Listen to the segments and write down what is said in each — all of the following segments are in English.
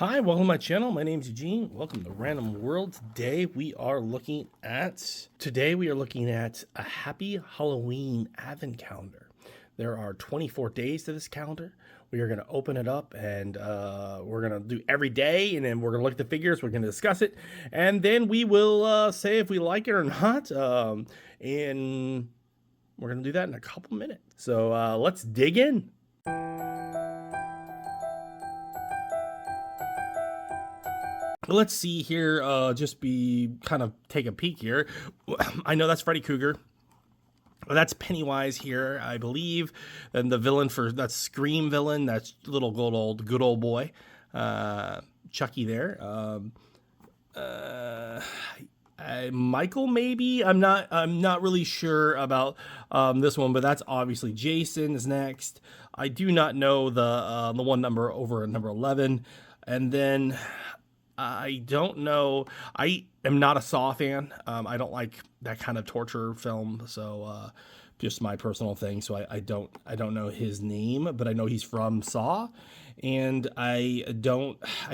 Hi, welcome to my channel. My name is Eugene. Welcome to Random World. Today we are looking at a Happy Halloween advent calendar. There are 24 days to this calendar. We are going to open it up and we're going to do every day, and then we're going to look at the figures. We're going to discuss it, and then we will say if we like it or not. And we're going to do that in a couple minutes. So let's dig in. Let's see here, take a peek here. I know that's Freddy Krueger. That's Pennywise here, I believe. And the villain that's Scream villain, that's little good old boy. Chucky there. Michael maybe. I'm not really sure about this one, but that's obviously Jason is next. I do not know the one number over at number 11. And then I don't know. I am not a Saw fan. I don't like that kind of torture film. So just my personal thing. So I don't know his name, but I know he's from Saw. And I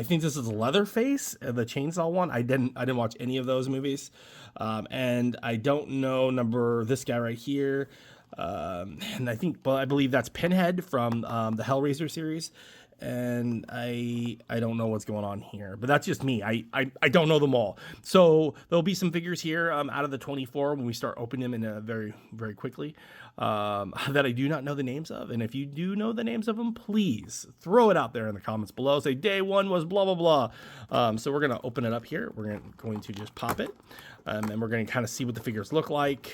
think this is Leatherface, the chainsaw one. I didn't watch any of those movies. And I don't know this guy right here. And I believe that's Pinhead from the Hellraiser series. And I don't know what's going on here, but that's just me. I don't know them all. So there'll be some figures here out of the 24 when we start opening them in very, very quickly that I do not know the names of. And if you do know the names of them, please throw it out there in the comments below. Say day one was blah, blah, blah. So we're going to open it up here. We're going to just pop it. And we're going to kind of see what the figures look like,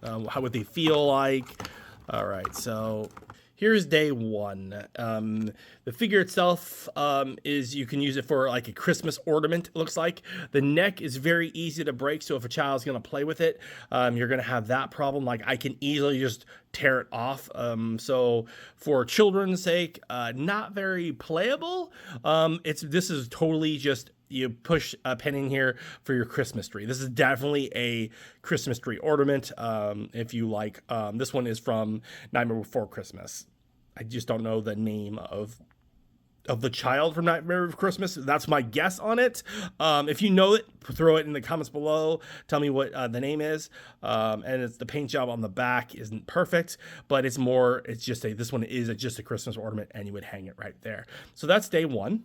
what they feel like. All right, so here's day one. The figure itself is, you can use it for like a Christmas ornament, it looks like. The neck is very easy to break, so if a child's gonna play with it, you're gonna have that problem. Like, I can easily just tear it off. So for children's sake, not very playable. This is totally just, you push a pin in here for your Christmas tree. This is definitely a Christmas tree ornament. If you like, this one is from Nightmare Before Christmas. I just don't know the name of the child from Nightmare Before Christmas. That's my guess on it. If you know it, throw it in the comments below. Tell me what the name is. And it's the paint job on the back isn't perfect, but this one is just a Christmas ornament, and you would hang it right there. So that's day one.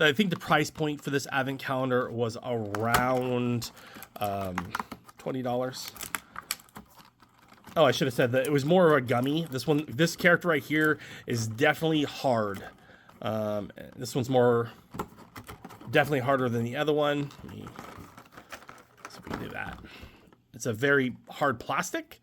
I think the price point for this advent calendar was around $20. Oh, I should have said that it was more of a gummy. This character right here is definitely hard. This one's definitely harder than the other one. Let me see if we can do that. It's a very hard plastic.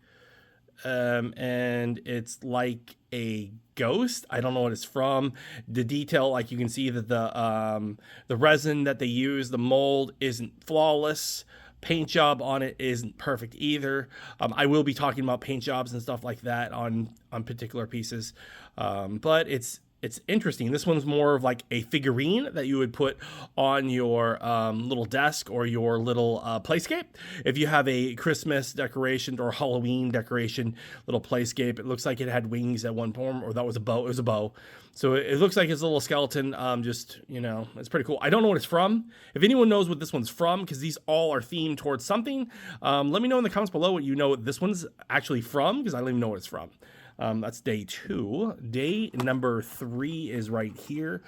And it's like a ghost. I don't know what it's from. The detail, like you can see that the resin that they use, the mold isn't flawless. Paint job on it isn't perfect either. I will be talking about paint jobs and stuff like that on particular pieces. But it's interesting. This one's more of like a figurine that you would put on your little desk or your little playscape. If you have a Christmas decoration or Halloween decoration, little playscape, it looks like it had wings at one point, or that was a bow. It was a bow. So it looks like it's a little skeleton. It's pretty cool. I don't know what it's from. If anyone knows what this one's from, because these all are themed towards something, let me know in the comments below what you know this one's actually from, because I don't even know what it's from. That's day two. Day number 3 is right here.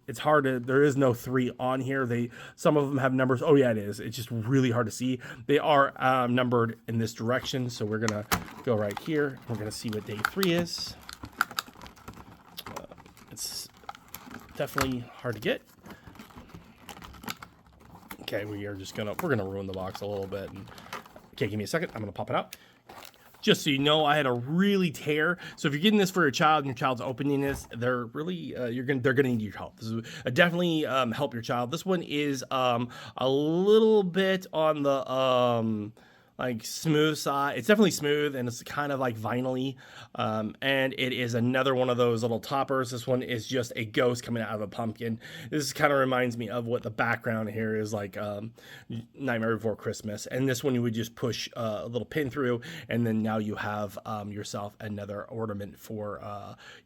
It's hard to, there is no 3 on here. Some of them have numbers. Oh yeah, it is. It's just really hard to see. They are numbered in this direction. So we're going to go right here. We're going to see what day 3 is. It's definitely hard to get. Okay, we're going to ruin the box a little bit. Okay, give me a second. I'm going to pop it out. Just so you know, I had a really tear. So if you're getting this for your child and your child's opening this, they're really they're gonna need your help. This is definitely help your child. This one is a little bit on the like smooth side. It's definitely smooth, and it's kind of like vinyl-y. And it is another one of those little toppers. This one is just a ghost coming out of a pumpkin. This kind of reminds me of what the background here is like, Nightmare Before Christmas. And this one you would just push a little pin through, and then now you have yourself another ornament for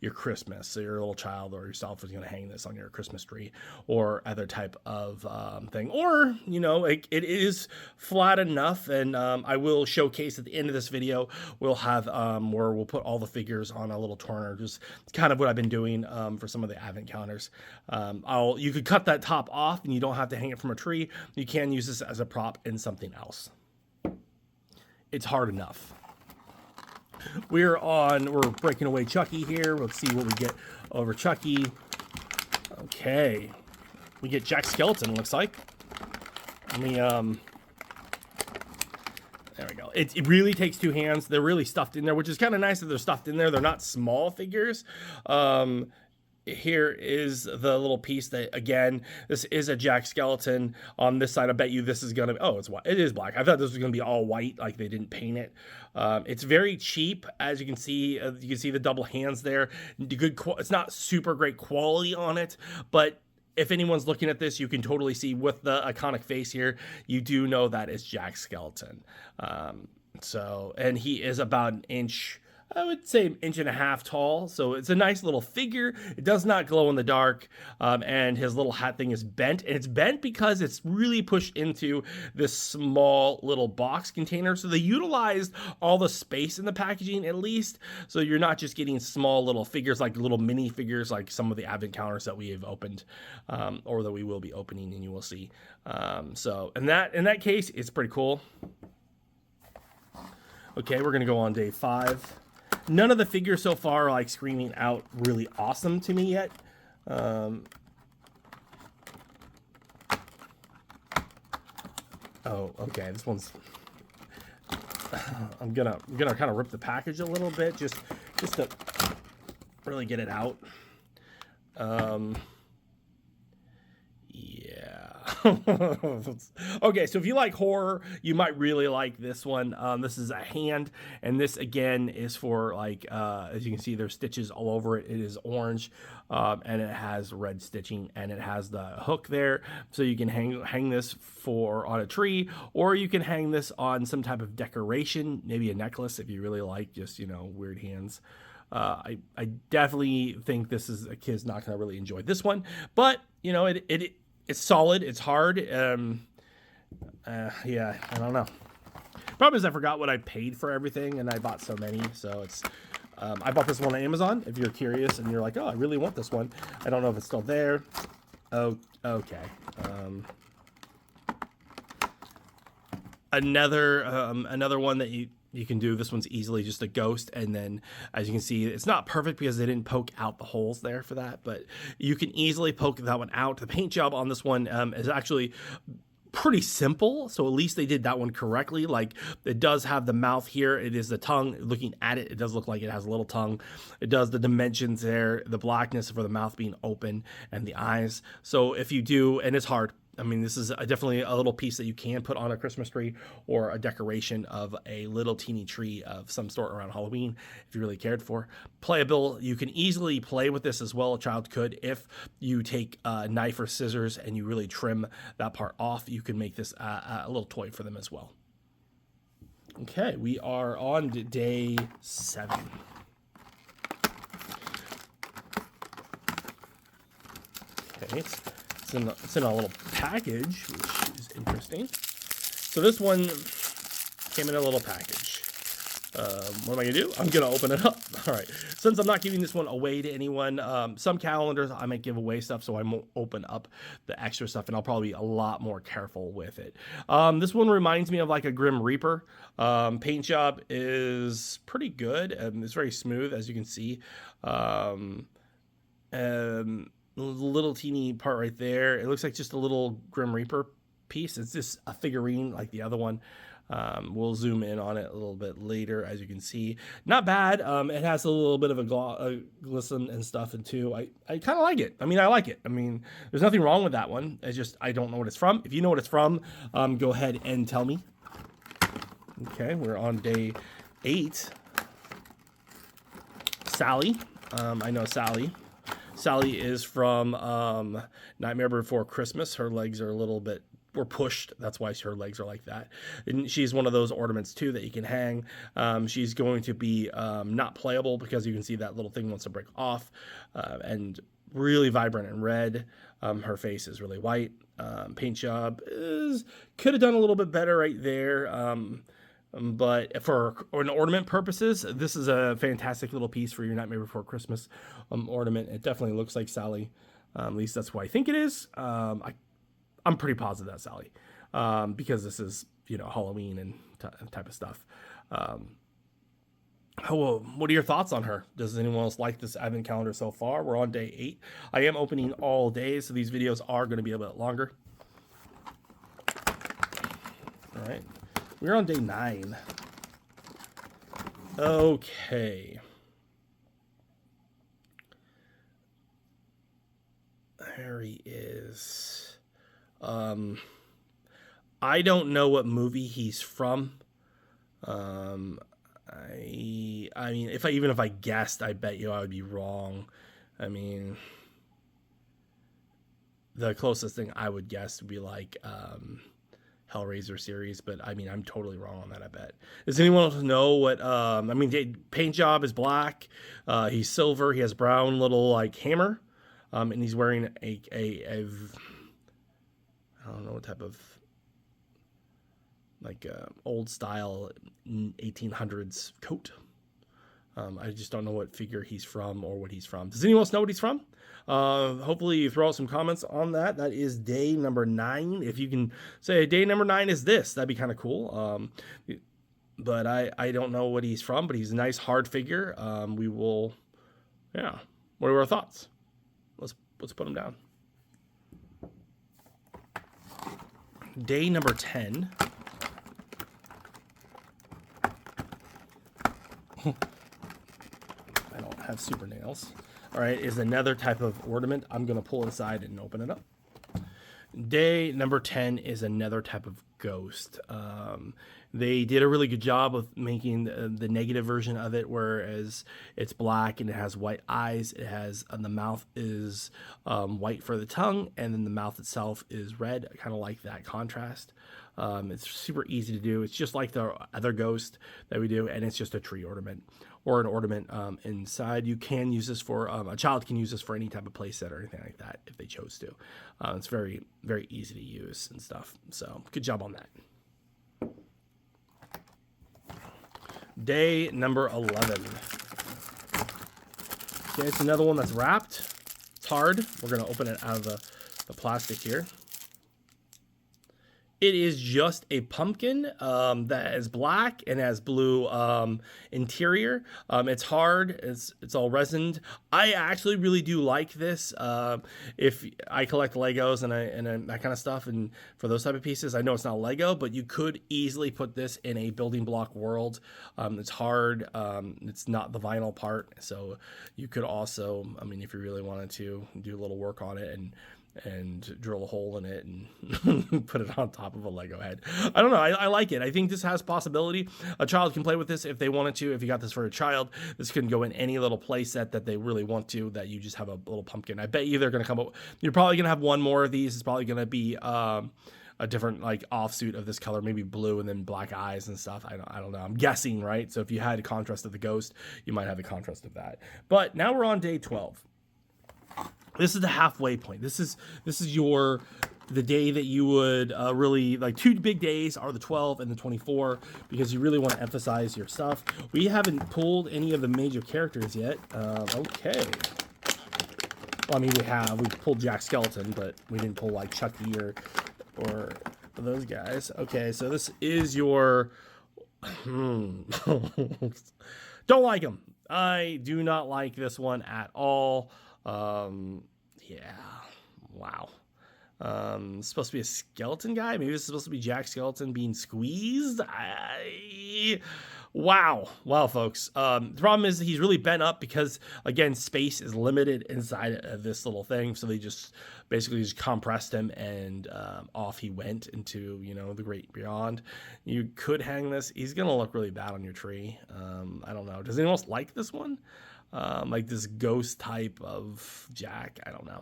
your Christmas. So your little child or yourself is going to hang this on your Christmas tree or other type of thing. Or, you know, it is flat enough, and I will showcase at the end of this video, we'll have where we'll put all the figures on a little turner. Just kind of what I've been doing for some of the advent calendars. You could cut that top off and you don't have to hang it from a tree. You can use this as a prop in something else. It's hard enough. We're breaking away Chucky here. We'll see what we get over Chucky. Okay. We get Jack Skeleton, looks like. Let me, there we go. It really takes two hands. They're really stuffed in there, which is kind of nice that they're stuffed in there. They're not small figures. Here is the little piece that, again, this is a Jack Skeleton. On this side, I bet you this is going to be, oh, it's white. It is black. I thought this was going to be all white, like they didn't paint it. It's very cheap, as you can see. You can see the double hands there. It's not super great quality on it, but if anyone's looking at this, you can totally see with the iconic face here, you do know that it's Jack Skeleton. And he is about an inch, I would say 1.5 inches tall. So it's a nice little figure. It does not glow in the dark. And his little hat thing is bent. And it's bent because it's really pushed into this small little box container. So they utilized all the space in the packaging at least. So you're not just getting small little figures, like little mini figures, like some of the advent counters that we have opened, or that we will be opening, and you will see. So in that case, it's pretty cool. Okay, we're going to go on day 5. None of the figures so far are like screaming out really awesome to me yet. Oh, okay. This one's. I'm gonna kind of rip the package a little bit just to really get it out. Okay, so if you like horror, you might really like this one. This is a hand, and this again is for like, as you can see, there's stitches all over it. It is orange, and it has red stitching, and it has the hook there, so you can hang this on a tree, or you can hang this on some type of decoration, maybe a necklace if you really like just, you know, weird hands. I definitely think this is a kid's not going to really enjoy this one, but you know, it's solid. It's hard. Yeah, I don't know. Problem is I forgot what I paid for everything, and I bought so many. So it's, I bought this one on Amazon. If you're curious and you're like, oh, I really want this one. I don't know if it's still there. Oh, okay. Another one that you can do. This one's easily just a ghost, and then as you can see, it's not perfect because they didn't poke out the holes there for that, but you can easily poke that one out. The paint job on this one is actually pretty simple, so at least they did that one correctly. Like, it does have the mouth here. It is the tongue. Looking at it, it does look like it has a little tongue. It does the dimensions there, the blackness for the mouth being open, and the eyes. So if you do, and it's hard, I mean, this is definitely a little piece that you can put on a Christmas tree or a decoration of a little teeny tree of some sort around Halloween if you really cared for. Playable, you can easily play with this as well. A child could. If you take a knife or scissors and you really trim that part off, you can make this a little toy for them as well. Okay, we are on to day 7. Okay, it's in a little package, which is interesting. So this one came in a little package. What am I gonna do? I'm gonna open it up. All right. Since I'm not giving this one away to anyone, some calendars I might give away stuff, so I won't open up the extra stuff, and I'll probably be a lot more careful with it. This one reminds me of like a Grim Reaper. Paint job is pretty good, and it's very smooth, as you can see. Little teeny part right there. It looks like just a little Grim Reaper piece. It's just a figurine like the other one. We'll zoom in on it a little bit later, as you can see. Not bad. It has a little bit of a glisten and stuff, and too. I kind of like it. I mean, I like it. I mean, there's nothing wrong with that one. It's just I don't know what it's from. If you know what it's from, go ahead and tell me. Okay, we're on day 8. Sally. I know Sally. Sally is from Nightmare Before Christmas. Her legs are a little bit were pushed. That's why her legs are like that. And she's one of those ornaments too that you can hang. She's going to be not playable because you can see that little thing wants to break off, and really vibrant and red. Her face is really white. Paint job could have done a little bit better right there. But for an ornament purposes, this is a fantastic little piece for your Nightmare Before Christmas ornament. It definitely looks like Sally. At least that's what I think it is. I'm pretty positive that's Sally, because this is, Halloween and type of stuff. What are your thoughts on her? Does anyone else like this advent calendar so far? We're on day 8. I am opening all day, so these videos are going to be a bit longer. All right. We're on day 9. Okay. There he is. I don't know what movie he's from. I mean, if I guessed, I bet you I would be wrong. I mean, the closest thing I would guess would be like Hellraiser series, but I mean, I'm totally wrong on that, I bet. Does anyone else know what, paint job is black, he's silver, he has brown little, like, hammer, and he's wearing a I don't know what type of, like, old style 1800s coat. I just don't know what figure he's from or what he's from. Does anyone else know what he's from? Hopefully you throw out some comments on that. That is day number 9. If you can say day number 9 is this, that'd be kind of cool. But I don't know what he's from, but he's a nice hard figure. We will, yeah. What are our thoughts? Let's put him down. Day number 10. I don't have super nails. All right, is another type of ornament. I'm going to pull it aside and open it up. Day number 10 is another type of ghost. They did a really good job of making the negative version of it, whereas it's black and it has white eyes. It has, the mouth is white for the tongue, and then the mouth itself is red. I kind of like that contrast. It's super easy to do. It's just like the other ghost that we do, and it's just a tree ornament or an ornament inside. You can use this for, a child can use this for any type of playset or anything like that if they chose to. It's very, very easy to use and stuff. So good job on that. Day number 11. Okay, it's another one that's wrapped. It's hard. We're going to open it out of the plastic here. It is just a pumpkin that is black and has blue interior. It's hard. It's all resined. I actually really do like this. If I collect Legos and that kind of stuff, and for those type of pieces, I know it's not Lego, but you could easily put this in a building block world. It's hard. It's not the vinyl part, so you could also, I mean, if you really wanted to, do a little work on it and drill a hole in it and put it on top of a Lego head. I don't know. I like it. I think this has possibility. A child can play with this if they wanted to. If you got this for a child, this can go in any little play set that they really want to, that you just have a little pumpkin. I bet you they're going to come up. You're probably going to have one more of these. It's probably going to be a different, like, offsuit of this color, maybe blue and then black eyes and stuff. I don't know. I'm guessing, right? So if you had a contrast of the ghost, you might have a contrast of that. But now we're on day 12. This is the halfway point. This is the day that you would really like. 2 big days are the 12 and the 24, because you really want to emphasize your stuff. We haven't pulled any of the major characters yet. Okay. Well, I mean, we pulled Jack Skeleton, but we didn't pull like Chucky or those guys. Okay, so this is your don't like him. I do not like this one at all. Yeah, wow. It's supposed to be a skeleton guy. Maybe it's supposed to be Jack Skeleton being squeezed. Wow, folks. The problem is he's really bent up because, again, space is limited inside of this little thing. So they just basically just compressed him, and off he went into, the great beyond. You could hang this. He's going to look really bad on your tree. I don't know. Does anyone else like this one? Like this ghost type of Jack? I don't know.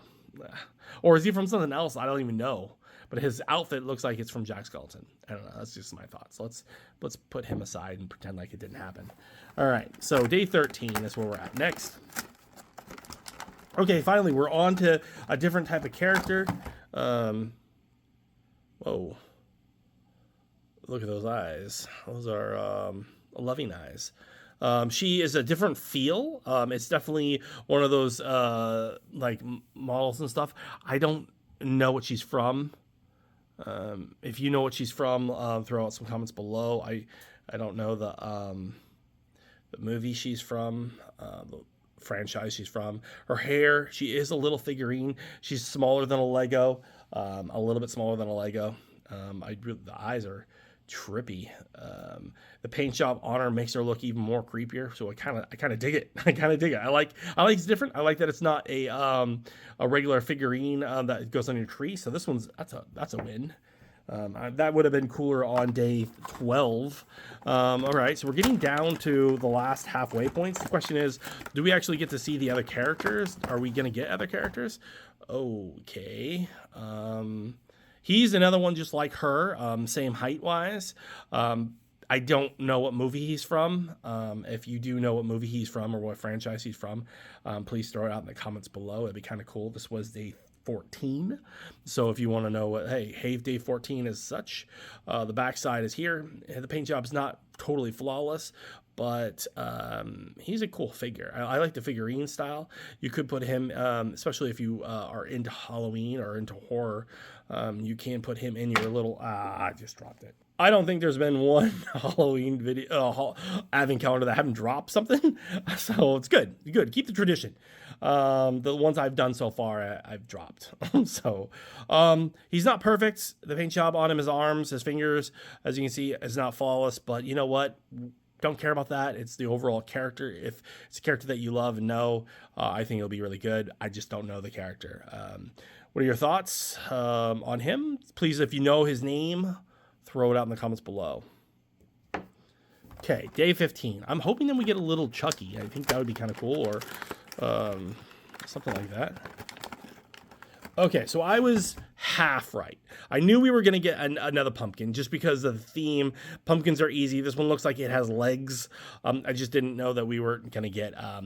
Or is he from something else? I don't even know. But his outfit looks like it's from Jack Skellington. I don't know. That's just my thoughts. Let's put him aside and pretend like it didn't happen. All right. So day 13 is where we're at next. Okay, finally we're on to a different type of character. Whoa. Look at those eyes. Those are loving eyes. She is a different feel. It's definitely one of those like models and stuff. I don't know what she's from. If you know what she's from, throw out some comments below. I don't know the movie she's from, the franchise she's from. Her hair, she is a little figurine. She's smaller than a Lego, a little bit smaller than a Lego. The eyes are trippy. The paint job on her makes her look even more creepier. So I kind of dig it. I kind of dig it. I like it's different. I like that it's not a regular figurine that goes on your tree. So this one's that's a win. That would have been cooler on day 12. All right, so we're getting down to the last halfway points. The question is, do we actually get to see the other characters? Are we going to get other characters? Okay. He's another one just like her, same height-wise. I don't know what movie he's from. If you do know what movie he's from or what franchise he's from, please throw it out in the comments below. It'd be kind of cool. This was day 14. So if you want to know what, hey, day 14 is such, the backside is here. The paint job's not totally flawless, but he's a cool figure. I like the figurine style. You could put him, especially if you are into Halloween or into horror, you can put him in your little, I just dropped it. I don't think there's been one Halloween video, advent calendar that haven't dropped something. So it's good. Keep the tradition. The ones I've done so far, I've dropped. So he's not perfect. The paint job on him, his arms, his fingers, as you can see, is not flawless. But you know what? Don't care about that. It's the overall character. If it's a character that you love and know, I think it'll be really good. I just don't know the character. What are your thoughts on him? Please, if you know his name, throw it out in the comments below. Okay, day 15. I'm hoping that we get a little Chucky. I think that would be kind of cool, or something like that. Okay, so I was half right. I knew we were going to get another pumpkin just because of the theme. Pumpkins are easy. This one looks like it has legs. I just didn't know that we were going to get a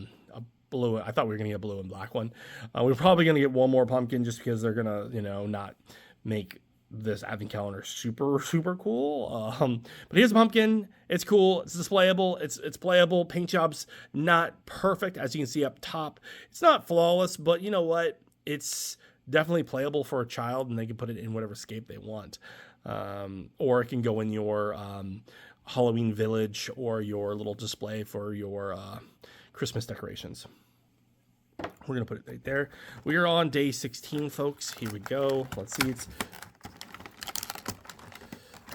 blue. I thought we were going to get a blue and black one. We're probably going to get one more pumpkin just because they're going to, not make this advent calendar super cool. But here's a pumpkin. It's cool. It's displayable. It's playable. Paint job's not perfect, as you can see up top. It's not flawless, but you know what? It's definitely playable for a child, and they can put it in whatever scape they want. Or it can go in your Halloween village or your little display for your Christmas decorations. We're going to put it right there. We are on day 16, folks. Here we go. Let's see. It's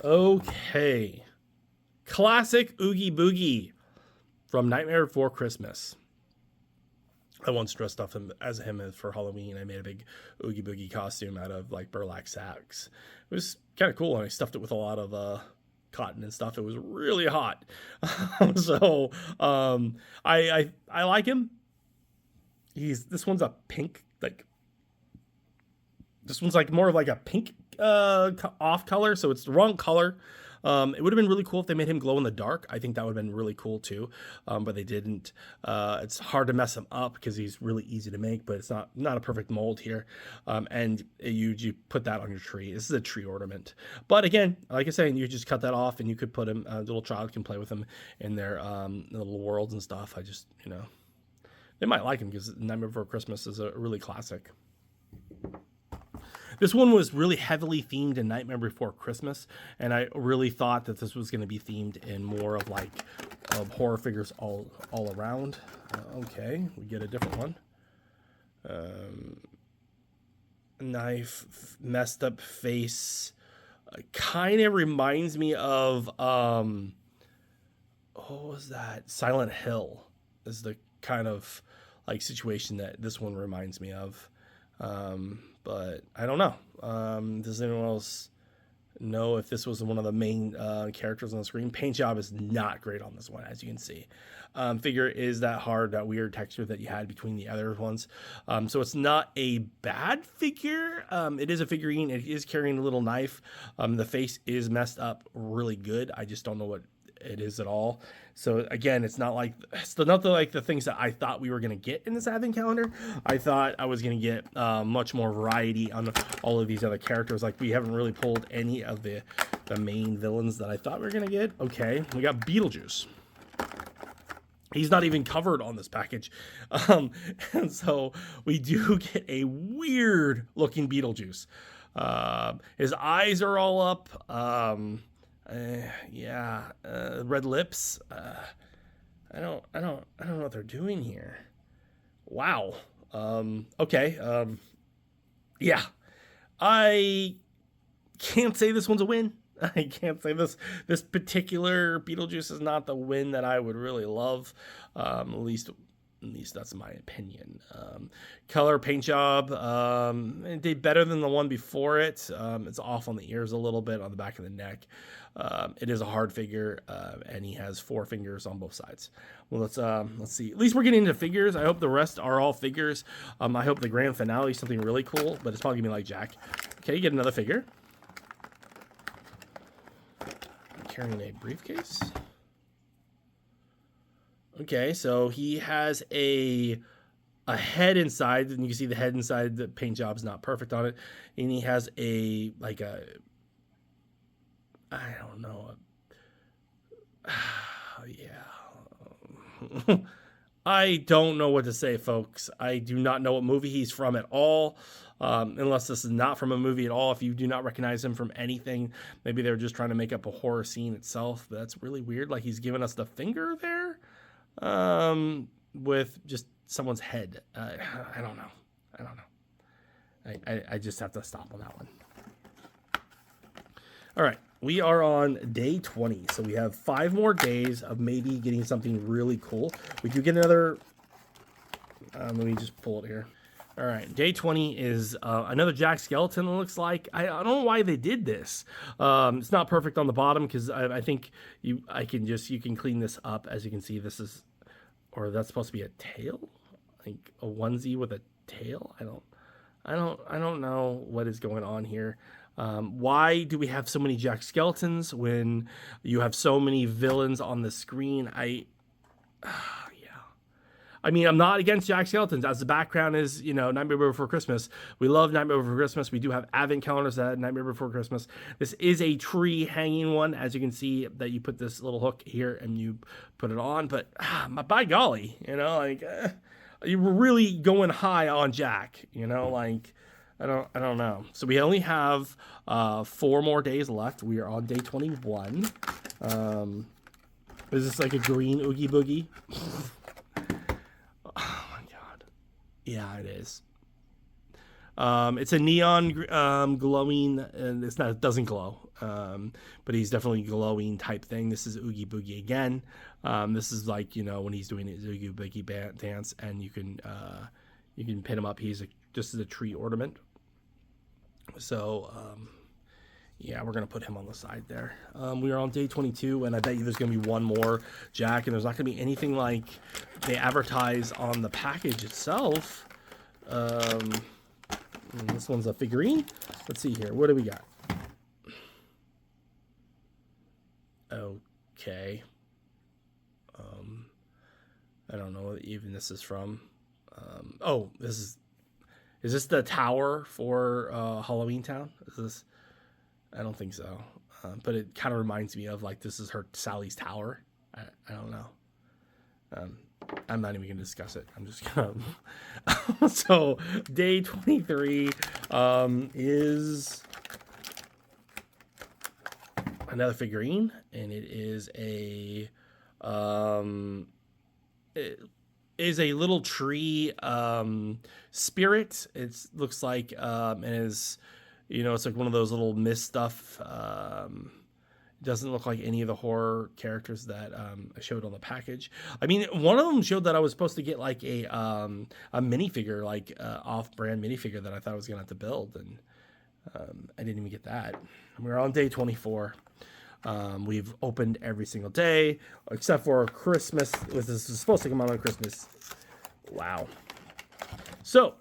okay. Classic Oogie Boogie from Nightmare Before Christmas. I once dressed up as him for Halloween. I made a big Oogie Boogie costume out of like burlap sacks. It was kind of cool, and I stuffed it with a lot of cotton and stuff. It was really hot. So I like him. This one's a pink, this one's like more of like a pink off color, so it's the wrong color. It would have been really cool if they made him glow in the dark. I think that would have been really cool too, but they didn't. It's hard to mess him up because he's really easy to make, but it's not a perfect mold here. And you put that on your tree. This is a tree ornament. But again, like I said, you just cut that off and you could put him, a little child can play with him in their little worlds and stuff. I just, they might like him because Nightmare Before Christmas is a really classic. This one was really heavily themed in Nightmare Before Christmas, and I really thought that this was going to be themed in more of like horror figures all around. Okay, we get a different one. Knife, messed up face, kind of reminds me of what was that? Silent Hill is the kind of like situation that this one reminds me of. But I don't know. Does anyone else know if this was one of the main characters on the screen? Paint job is not great on this one, as you can see. Figure is that hard, that weird texture that you had between the other ones. So it's not a bad figure. It is a figurine. It is carrying a little knife. The face is messed up really good. I just don't know what it is at all. So again, it's not like the things that I thought we were going to get in this advent calendar. I thought I was going to get much more variety on all of these other characters. Like, we haven't really pulled any of the main villains that I thought we were going to get. Okay, we got Beetlejuice. He's not even covered on this package. And so we do get a weird looking Beetlejuice. His eyes are all up. Red lips. I don't know what they're doing here. Wow. Okay. Yeah. I can't say this one's a win. I can't say this particular Beetlejuice is not the win that I would really love. At least that's my opinion. Color, paint job, it did better than the one before it. It's off on the ears a little bit, on the back of the neck. It is a hard figure, and he has 4 fingers on both sides. Well, let's see. At least we're getting into figures. I hope the rest are all figures. I hope the grand finale is something really cool, but it's probably gonna be like Jack. Okay, get another figure. Carrying a briefcase. Okay, so he has a head inside, and you can see the head inside. The paint job's not perfect on it, and he has I don't know. Yeah. I don't know what to say, folks. I do not know what movie he's from at all. Unless this is not from a movie at all. If you do not recognize him from anything, maybe they're just trying to make up a horror scene itself. But that's really weird. Like, he's giving us the finger there, with just someone's head. I don't know. I just have to stop on that one. All right, we are on day 20, so we have 5 more days of maybe getting something really cool. We do get another. Let me just pull it here. All right, day 20 is another Jack Skeleton, it looks like. I don't know why they did this. It's not perfect on the bottom, because I think you can clean this up. As you can see, this is, or that's supposed to be a tail? Like a onesie with a tail? I don't know what is going on here. Why do we have so many Jack Skeletons when you have so many villains on the screen? I mean, I'm not against Jack Skeletons, as the background is, Nightmare Before Christmas. We love Nightmare Before Christmas. We do have advent calendars that Nightmare Before Christmas. This is a tree hanging one, as you can see, that you put this little hook here and you put it on. But by golly, you were really going high on Jack. I don't know. So we only have 4 more days left. We are on day 21. Is this like a green Oogie Boogie? Yeah, it is. It's a neon glowing, and it doesn't glow, but he's definitely glowing type thing. This is Oogie Boogie again. This is like, when he's doing his Oogie Boogie dance, and you can pin him up. He's just as a tree ornament. So, yeah, we're going to put him on the side there. We are on day 22, and I bet you there's going to be one more Jack, and there's not going to be anything like they advertise on the package itself. This one's a figurine. Let's see here. What do we got? Okay. I don't know what even this is from. Is this the tower for Halloween Town? Is this? I don't think so. But it kind of reminds me of, like, this is her Sally's Tower. I don't know. I'm not even going to discuss it. I'm just going to... So, day 23 is another figurine. And it is a... It is a little tree spirit. It looks like... and is... it's like one of those little mist stuff. Doesn't look like any of the horror characters that I showed on the package. I mean, one of them showed that I was supposed to get like a minifigure, like off-brand minifigure that I thought I was gonna have to build, and I didn't even get that. We're on day 24. We've opened every single day except for Christmas. This is supposed to come out on Christmas. Wow. So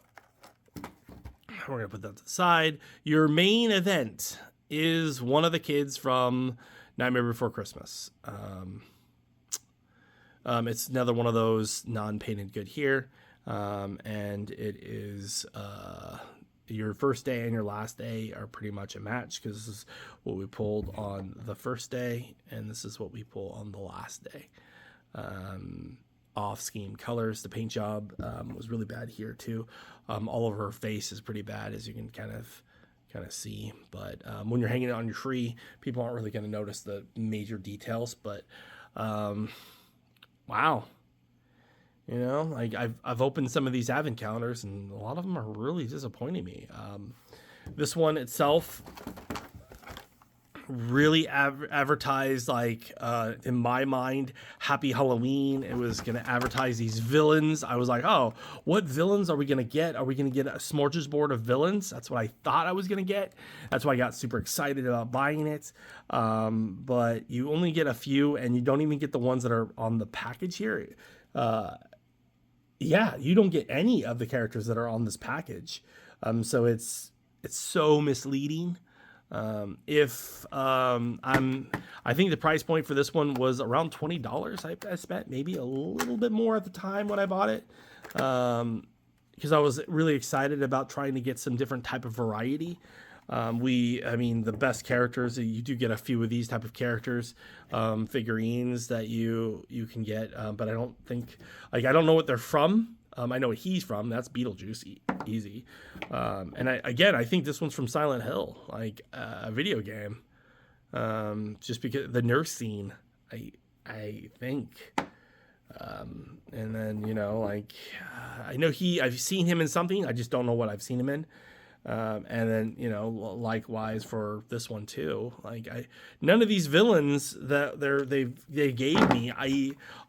we're gonna put that to the side. Your main event is one of the kids from Nightmare Before Christmas. It's another one of those non-painted good here, and it is your first day and your last day are pretty much a match, because this is what we pulled on the first day and this is what we pull on the last day. Off scheme colors. The paint job was really bad here too. All of her face is pretty bad, as you can kind of see, but when you're hanging it on your tree, people aren't really going to notice the major details. But wow, you know, like I've opened some of these advent calendars and a lot of them are really disappointing me. This one itself really advertised, like in my mind, Happy Halloween. It was going to advertise these villains. I was like, oh, what villains are we going to get? Are we going to get a smorgasbord of villains? That's what I thought I was going to get. That's why I got super excited about buying it. But you only get a few, and you don't even get the ones that are on the package here. Yeah, you don't get any of the characters that are on this package. So it's so misleading. I think the price point for this one was around $20. I spent maybe a little bit more at the time when I bought it, because I was really excited about trying to get some different type of variety. I mean, the best characters, you do get a few of these type of characters, figurines that you can get, but I don't think, like, I don't know what they're from. I know what he's from. That's Beetlejuice, easy. And I think this one's from Silent Hill, like a video game. Just because the nurse scene, I think. And then, you know, like, I know I've seen him in something. I just don't know what I've seen him in. And then, you know, likewise for this one too. Like, none of these villains that they gave me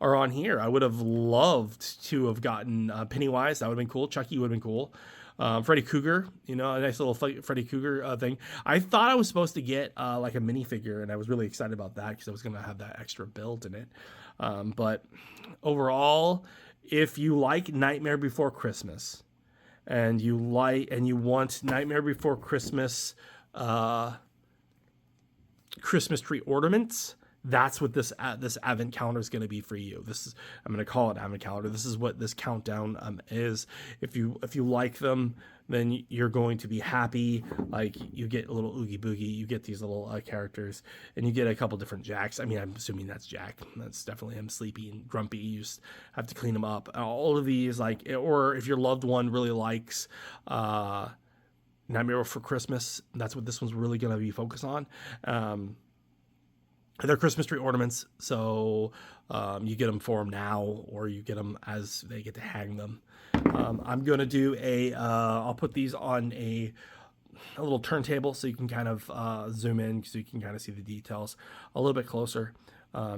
are on here. I would have loved to have gotten Pennywise. That would have been cool. Chucky would have been cool. Freddy Krueger, you know, a nice little Freddy Krueger thing. I thought I was supposed to get like a minifigure, and I was really excited about that because I was going to have that extra build in it. But overall, if you like Nightmare Before Christmas, and you want Nightmare Before Christmas Christmas tree ornaments, that's what this advent calendar is going to be for you. I'm going to call it advent calendar. This is what this countdown is. If you like them, then you're going to be happy. Like, you get a little Oogie Boogie, you get these little characters, and you get a couple different Jacks. I mean, I'm assuming that's Jack. That's definitely him, sleepy and grumpy. You just have to clean him up. All of these, like, or if your loved one really likes Nightmare Before Christmas, that's what this one's really going to be focused on. They're Christmas tree ornaments, so you get them for them now, or you get them as they get to hang them. I'm going to do I'll put these on a little turntable so you can kind of zoom in, so you can kind of see the details a little bit closer,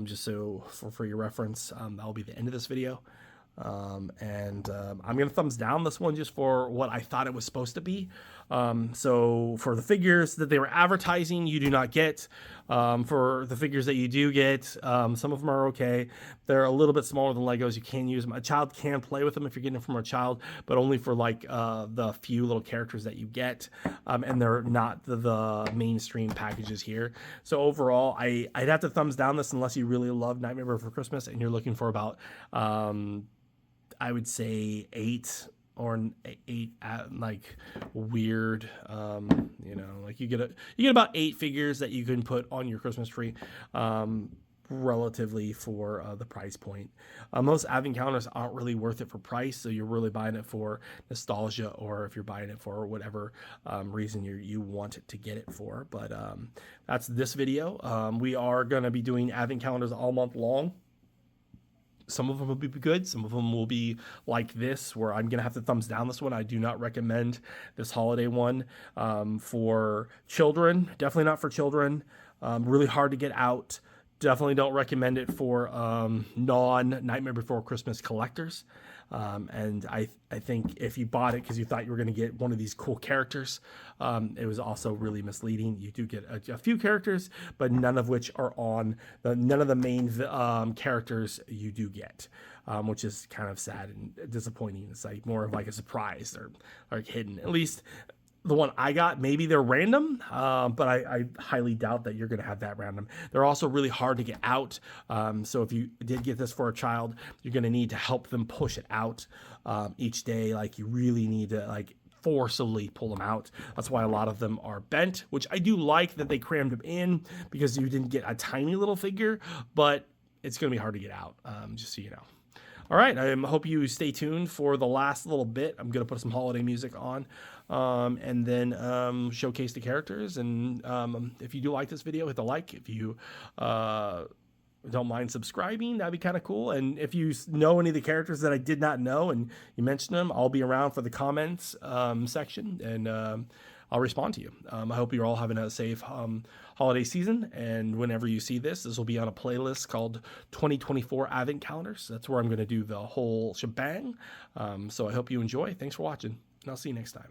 just so for your reference. That'll be the end of this video. I'm going to thumbs down this one just for what I thought it was supposed to be. So for the figures that they were advertising, you do not get. For the figures that you do get, some of them are okay. They're a little bit smaller than Legos. You can use them. A child can play with them if you're getting them from a child, but only for like the few little characters that you get. And they're not the mainstream packages here. So overall, I'd have to thumbs down this unless you really love Nightmare Before Christmas and you're looking for about I would say 8 like weird, you know, like you get about 8 figures that you can put on your Christmas tree, relatively for the price point. Most advent calendars aren't really worth it for price, so you're really buying it for nostalgia, or if you're buying it for whatever reason you want it to get it for. But that's this video. We are going to be doing advent calendars all month long. Some of them will be good. Some of them will be like this, where I'm going to have to thumbs down this one. I do not recommend this holiday one for children. Definitely not for children. Really hard to get out. Definitely don't recommend it for non-Nightmare Before Christmas collectors. And I think if you bought it because you thought you were going to get one of these cool characters, it was also really misleading. You do get a few characters, but none of which are on none of the main characters you do get, which is kind of sad and disappointing. It's like more of like a surprise or like hidden. At least the one I got, maybe they're random, but I highly doubt that you're going to have that random. They're also really hard to get out. So if you did get this for a child, you're going to need to help them push it out each day. Like you really need to like forcibly pull them out. That's why a lot of them are bent, which I do like that they crammed them in because you didn't get a tiny little figure, but it's going to be hard to get out, just so you know. All right, I hope you stay tuned for the last little bit. I'm going to put some holiday music on and then showcase the characters. And if you do like this video, hit the like. If you don't mind subscribing, that'd be kind of cool. And if you know any of the characters that I did not know and you mention them, I'll be around for the comments section and I'll respond to you. I hope you're all having a safe holiday season. And whenever you see this, this will be on a playlist called 2024 Advent Calendars. That's where I'm going to do the whole shebang. So I hope you enjoy. Thanks for watching, and I'll see you next time.